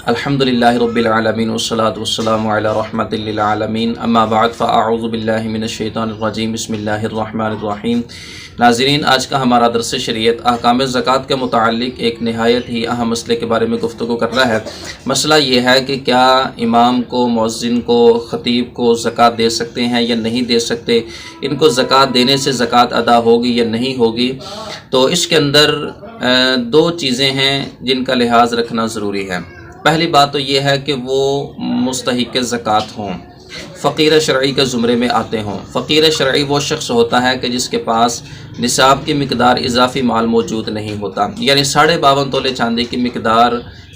الحمدللہ رب العالمین والصلاة والسلام علی رحمۃ للعالمین اما بعد فاعوذ باللہ من الشیطان الرجیم بسم اللہ الرحمن الرحیم۔ ناظرین، آج کا ہمارا درس شریعت احکام زکوٰۃ کے متعلق ایک نہایت ہی اہم مسئلے کے بارے میں گفتگو کر رہا ہے۔ مسئلہ یہ ہے کہ کیا امام کو، مؤذن کو، خطیب کو زکوٰۃ دے سکتے ہیں یا نہیں دے سکتے، ان کو زکوٰۃ دینے سے زکوٰۃ ادا ہوگی یا نہیں ہوگی۔ تو اس کے اندر دو چیزیں ہیں جن کا لحاظ رکھنا ضروری ہے۔ پہلی بات تو یہ ہے کہ وہ مستحق زکوٰۃ ہوں، فقیر شرعی کے زمرے میں آتے ہوں۔ فقیر شرعی وہ شخص ہوتا ہے کہ جس کے پاس نصاب کی مقدار اضافی مال موجود نہیں ہوتا، یعنی 52.5 تولے چاندی کی مقدار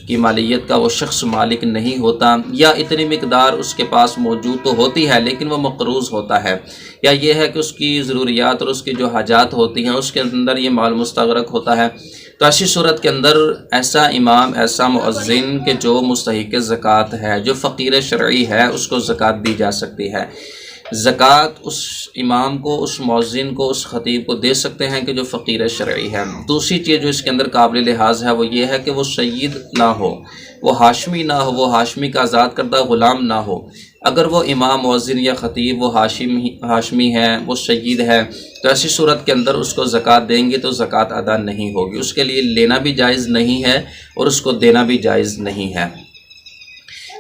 کی مالیت کا وہ شخص مالک نہیں ہوتا، یا اتنی مقدار اس کے پاس موجود تو ہوتی ہے لیکن وہ مقروض ہوتا ہے، یا یہ ہے کہ اس کی ضروریات اور اس کی جو حاجات ہوتی ہیں اس کے اندر یہ مال مستغرق ہوتا ہے۔ تو ایسی صورت کے اندر ایسا امام، ایسا مؤذن کہ جو مستحق زکوٰۃ ہے، جو فقیر شرعی ہے، اس کو زکوٰۃ دی جا سکتی ہے۔ زکوٰۃ اس امام کو، اس مؤذن کو، اس خطیب کو دے سکتے ہیں کہ جو فقیر شرعی ہے۔ دوسری چیز جو اس کے اندر قابل لحاظ ہے وہ یہ ہے کہ وہ سید نہ ہو، وہ ہاشمی نہ ہو، وہ ہاشمی کا آزاد کردہ غلام نہ ہو۔ اگر وہ امام، مؤذن یا خطیب وہ ہاشمی ہے، وہ سید ہے، تو ایسی صورت کے اندر اس کو زکوٰۃ دیں گے تو زکوٰۃ ادا نہیں ہوگی، اس کے لیے لینا بھی جائز نہیں ہے اور اس کو دینا بھی جائز نہیں ہے۔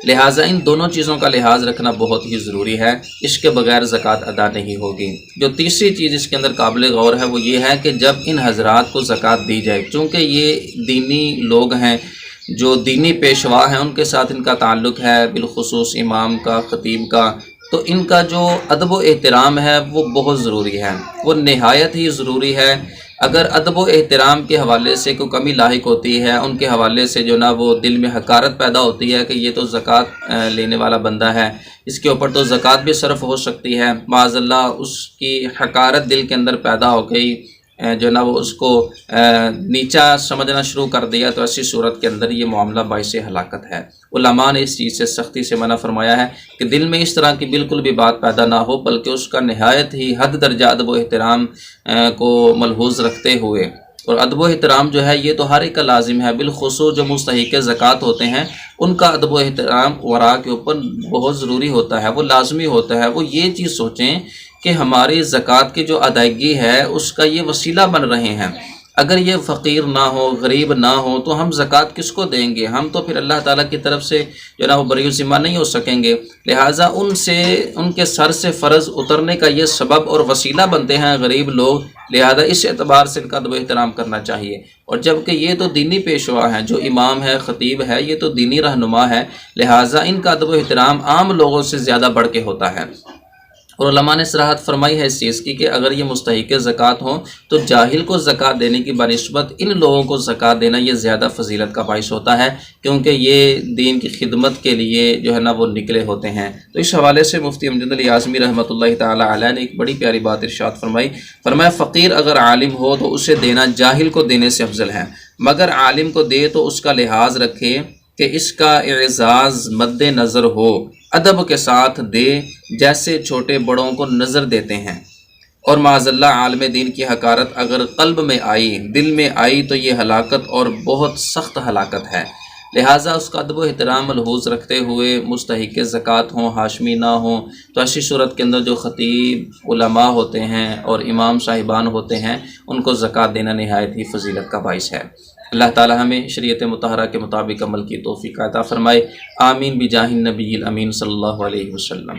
لہٰذا ان دونوں چیزوں کا لحاظ رکھنا بہت ہی ضروری ہے، اس کے بغیر زکوٰۃ ادا نہیں ہوگی۔ جو تیسری چیز اس کے اندر قابل غور ہے وہ یہ ہے کہ جب ان حضرات کو زکوٰۃ دی جائے، چونکہ یہ دینی لوگ ہیں، جو دینی پیشوا ہیں، ان کے ساتھ ان کا تعلق ہے، بالخصوص امام کا، خطیب کا، تو ان کا جو ادب و احترام ہے وہ بہت ضروری ہے، وہ نہایت ہی ضروری ہے۔ اگر ادب و احترام کے حوالے سے کوئی کمی لاحق ہوتی ہے، ان کے حوالے سے جو نا وہ دل میں حقارت پیدا ہوتی ہے کہ یہ تو زکوٰۃ لینے والا بندہ ہے، اس کے اوپر تو زکوٰۃ بھی صرف ہو سکتی ہے، معاذ اللہ اس کی حقارت دل کے اندر پیدا ہو گئی، جو نا وہ اس کو نیچا سمجھنا شروع کر دیا، تو ایسی صورت کے اندر یہ معاملہ باعث ہلاکت ہے۔ علماء نے اس چیز سے سختی سے منع فرمایا ہے کہ دل میں اس طرح کی بالکل بھی بات پیدا نہ ہو، بلکہ اس کا نہایت ہی حد درجہ ادب و احترام کو ملحوظ رکھتے ہوئے، اور ادب و احترام جو ہے یہ تو ہر ایک کا لازم ہے، بالخصوص جو مستحق زکوٰۃ ہوتے ہیں ان کا ادب و احترام ورا کے اوپر بہت ضروری ہوتا ہے، وہ لازمی ہوتا ہے۔ وہ یہ چیز سوچیں کہ ہماری زکوٰۃ کی جو ادائیگی ہے اس کا یہ وسیلہ بن رہے ہیں، اگر یہ فقیر نہ ہو، غریب نہ ہو، تو ہم زکوٰۃ کس کو دیں گے؟ ہم تو پھر اللہ تعالیٰ کی طرف سے جو نا وہ بری ذمہ نہیں ہو سکیں گے۔ لہٰذا ان کے سر سے فرض اترنے کا یہ سبب اور وسیلہ بنتے ہیں غریب لوگ، لہذا اس اعتبار سے ان کا ادب و احترام کرنا چاہیے۔ اور جبکہ یہ تو دینی پیشوا ہیں، جو امام ہے، خطیب ہے، یہ تو دینی رہنما ہے، لہٰذا ان کا ادب و احترام عام لوگوں سے زیادہ بڑھ کے ہوتا ہے۔ اور علماء نے صراحت فرمائی ہے اس چیز کی کہ اگر یہ مستحق زکوٰۃ ہوں تو جاہل کو زکوٰۃ دینے کی بنسبت ان لوگوں کو زکوٰۃ دینا یہ زیادہ فضیلت کا باعث ہوتا ہے، کیونکہ یہ دین کی خدمت کے لیے جو ہے نا وہ نکلے ہوتے ہیں۔ تو اس حوالے سے مفتی امجد علی اعظمی رحمۃ اللہ تعالیٰ علیہ نے ایک بڑی پیاری بات ارشاد فرمایا فقیر اگر عالم ہو تو اسے دینا جاہل کو دینے سے افضل ہے، مگر عالم کو دے تو اس کا لحاظ رکھے کہ اس کا اعزاز مد نظر ہو، ادب کے ساتھ دے جیسے چھوٹے بڑوں کو نظر دیتے ہیں۔ اور معاذ اللہ عالم دین کی حقارت اگر قلب میں آئی، دل میں آئی، تو یہ ہلاکت اور بہت سخت ہلاکت ہے۔ لہٰذا اس کا ادب و احترام ملحوظ رکھتے ہوئے مستحق زکوٰۃ ہوں، ہاشمی نہ ہوں، تو ایسی صورت کے اندر جو خطیب علماء ہوتے ہیں اور امام صاحبان ہوتے ہیں ان کو زکوٰۃ دینا نہایت ہی فضیلت کا باعث ہے۔ اللہ تعالی ہمیں شریعت مطہرہ کے مطابق عمل کی توفیق عطا فرمائے، آمین بجاہ النبی الامین صلی اللہ علیہ وسلم۔